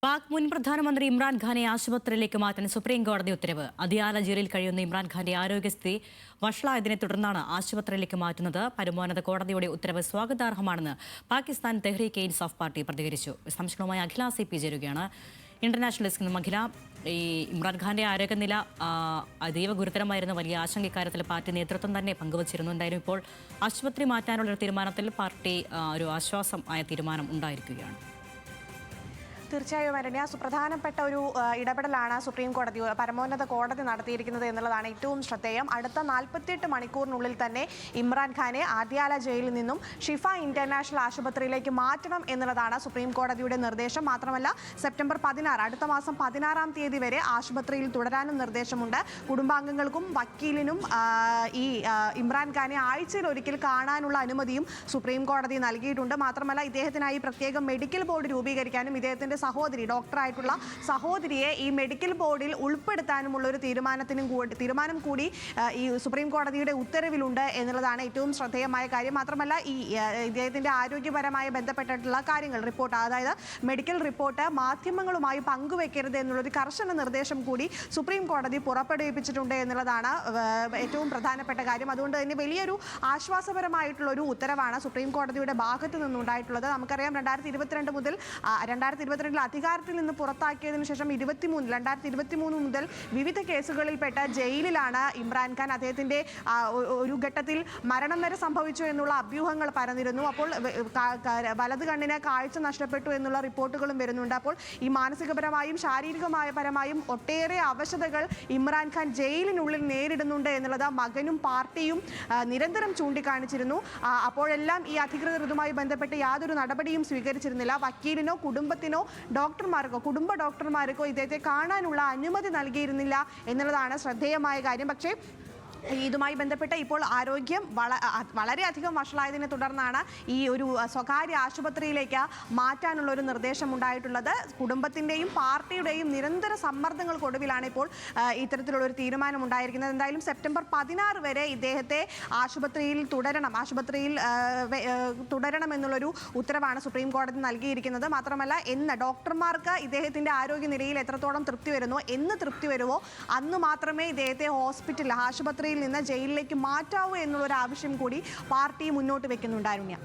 പാക് മുൻ പ്രധാനമന്ത്രി ഇമ്രാൻഖാനെ ആശുപത്രിയിലേക്ക് മാറ്റാൻ സുപ്രീം കോടതി ഉത്തരവ്. അദിയാല ജയിലിൽ കഴിയുന്ന ഇമ്രാൻഖാന്റെ ആരോഗ്യസ്ഥിതി വഷളായതിനെ തുടർന്നാണ് ആശുപത്രിയിലേക്ക് മാറ്റുന്നത്. പരമോന്നത കോടതിയുടെ ഉത്തരവ് സ്വാഗതാർഹമാണെന്ന് പാകിസ്ഥാൻ തെഹ്രീക്ക് ഇൻസാഫ് പാർട്ടി പ്രതികരിച്ചു. വിശദാംശങ്ങളുമായി അഖില സി പി ചേരുകയാണ്. ഇന്റർനാഷണൽ ഡെസ്കിൽ നിന്നും അഖില, ഈ ഇമ്രാൻഖാന്റെ ആരോഗ്യനില അതീവ ഗുരുതരമായിരുന്ന വലിയ ആശങ്ക ഇക്കാര്യത്തിൽ പാർട്ടി നേതൃത്വം തന്നെ പങ്കുവച്ചിരുന്നു. എന്തായാലും ഇപ്പോൾ ആശുപത്രി മാറ്റാനുള്ള ഒരു തീരുമാനത്തിൽ പാർട്ടി ഒരു ആശ്വാസം ആയ തീരുമാനം ഉണ്ടായിരിക്കുകയാണ്. തീർച്ചയായും അരണ്യ, സുപ്രധാനപ്പെട്ട ഒരു ഇടപെടലാണ് സുപ്രീം കോടതി, പരമോന്നത കോടതി നടത്തിയിരിക്കുന്നത് എന്നുള്ളതാണ് ഏറ്റവും ശ്രദ്ധേയം. അടുത്ത 48 മണിക്കൂറിനുള്ളിൽ തന്നെ ഇമ്രാൻഖാനെ ആദ്യാല ജയിലിൽ നിന്നും ഷിഫ ഇന്റർനാഷണൽ ആശുപത്രിയിലേക്ക് മാറ്റണം എന്നുള്ളതാണ് സുപ്രീം കോടതിയുടെ നിർദ്ദേശം. മാത്രമല്ല, സെപ്റ്റംബർ 16, അടുത്ത മാസം 16-ാം തീയതി വരെ ആശുപത്രിയിൽ തുടരാനും നിർദ്ദേശമുണ്ട്. കുടുംബാംഗങ്ങൾക്കും വക്കീലിനും ഈ ഇമ്രാൻഖാനെ ആഴ്ചയിൽ ഒരിക്കൽ കാണാനുള്ള അനുമതിയും സുപ്രീം കോടതി നൽകിയിട്ടുണ്ട്. മാത്രമല്ല, ഇദ്ദേഹത്തിനായി പ്രത്യേകം മെഡിക്കൽ ബോർഡ് രൂപീകരിക്കാനും ഇദ്ദേഹത്തിന്റെ സഹോദരി, ഡോക്ടറായിട്ടുള്ള സഹോദരിയെ ഈ മെഡിക്കൽ ബോർഡിൽ ഉൾപ്പെടുത്താനുമുള്ള ഒരു തീരുമാനം കൂടി ഈ സുപ്രീം കോടതിയുടെ ഉത്തരവിലുണ്ട് എന്നുള്ളതാണ് ഏറ്റവും ശ്രദ്ധേയമായ കാര്യം. മാത്രമല്ല, ഈ ഇദ്ദേഹത്തിന്റെ ആരോഗ്യപരമായ ബന്ധപ്പെട്ടിട്ടുള്ള കാര്യങ്ങൾ, റിപ്പോർട്ട്, അതായത് മെഡിക്കൽ റിപ്പോർട്ട് മാധ്യമങ്ങളുമായി പങ്കുവെക്കരുത് എന്നുള്ളൊരു കർശന നിർദ്ദേശം കൂടി സുപ്രീം കോടതി പുറപ്പെടുവിപ്പിച്ചിട്ടുണ്ട് എന്നുള്ളതാണ് ഏറ്റവും പ്രധാനപ്പെട്ട കാര്യം. അതുകൊണ്ട് തന്നെ വലിയൊരു ആശ്വാസപരമായിട്ടുള്ള ഒരു ഉത്തരവാണ് സുപ്രീം കോടതിയുടെ ഭാഗത്തു നിന്നുണ്ടായിട്ടുള്ളത്. നമുക്കറിയാം, 2022 മുതൽ 2022 അധികാരത്തിൽ നിന്ന് പുറത്താക്കിയതിനു ശേഷം 2023 മുതൽ വിവിധ കേസുകളിൽപ്പെട്ട ജയിലിലാണ് ഇമ്രാൻഖാൻ. അദ്ദേഹത്തിന്റെ ഒരു ഘട്ടത്തിൽ മരണം വരെ സംഭവിച്ചു എന്നുള്ള അഭ്യൂഹങ്ങൾ പരന്നിരുന്നു. അപ്പോൾ വലത് കണ്ണിന് കാഴ്ച നഷ്ടപ്പെട്ടു എന്നുള്ള റിപ്പോർട്ടുകളും വരുന്നുണ്ട്. അപ്പോൾ ഈ മാനസികപരമായും ശാരീരികപരമായും ഒട്ടേറെ അവശതകൾ ഇമ്രാൻഖാൻ ജയിലിനുള്ളിൽ നേരിടുന്നുണ്ട് എന്നുള്ളത് മകനും പാർട്ടിയും നിരന്തരം ചൂണ്ടിക്കാണിച്ചിരുന്നു. അപ്പോഴെല്ലാം ഈ അധികൃതർ ഇതുമായി ബന്ധപ്പെട്ട് യാതൊരു നടപടിയും സ്വീകരിച്ചിരുന്നില്ല. വക്കീലിനോ കുടുംബത്തിനോ ഡോക്ടർമാർക്കോ കുടുംബ ഡോക്ടർമാർക്കോ ഇദ്ദേഹത്തെ കാണാനുള്ള അനുമതി നൽകിയിരുന്നില്ല എന്നുള്ളതാണ് ശ്രദ്ധേയമായ കാര്യം. പക്ഷേ ഇതുമായി ബന്ധപ്പെട്ട് ഇപ്പോൾ ആരോഗ്യം വളരെയധികം വഷളായതിനെ തുടർന്നാണ് ഈ ഒരു സ്വകാര്യ ആശുപത്രിയിലേക്ക് മാറ്റാനുള്ള ഒരു നിർദ്ദേശം ഉണ്ടായിട്ടുള്ളത്. കുടുംബത്തിൻ്റെയും പാർട്ടിയുടെയും നിരന്തര സമ്മർദ്ദങ്ങൾക്കൊടുവിലാണ് ഇപ്പോൾ ഇത്തരത്തിലുള്ള ഒരു തീരുമാനം ഉണ്ടായിരിക്കുന്നത്. എന്തായാലും സെപ്റ്റംബർ 16 വരെ ഇദ്ദേഹത്തെ ആശുപത്രിയിൽ തുടരണം എന്നുള്ളൊരു ഉത്തരവാണ് സുപ്രീം കോടതി നൽകിയിരിക്കുന്നത്. മാത്രമല്ല, ഡോക്ടർമാർക്ക് ഇദ്ദേഹത്തിൻ്റെ ആരോഗ്യനിലയിൽ എത്രത്തോളം തൃപ്തി വരുന്നോ, എന്ന് തൃപ്തി വരുമോ അന്ന് മാത്രമേ ഇദ്ദേഹത്തെ ആശുപത്രിയിൽ നിന്ന് ജയിലിലേക്ക് മാറ്റാവൂ എന്നുള്ളൊരു ആവശ്യം കൂടി പാർട്ടി മുന്നോട്ട് വെക്കുന്നുണ്ട്. അരുണ്യ.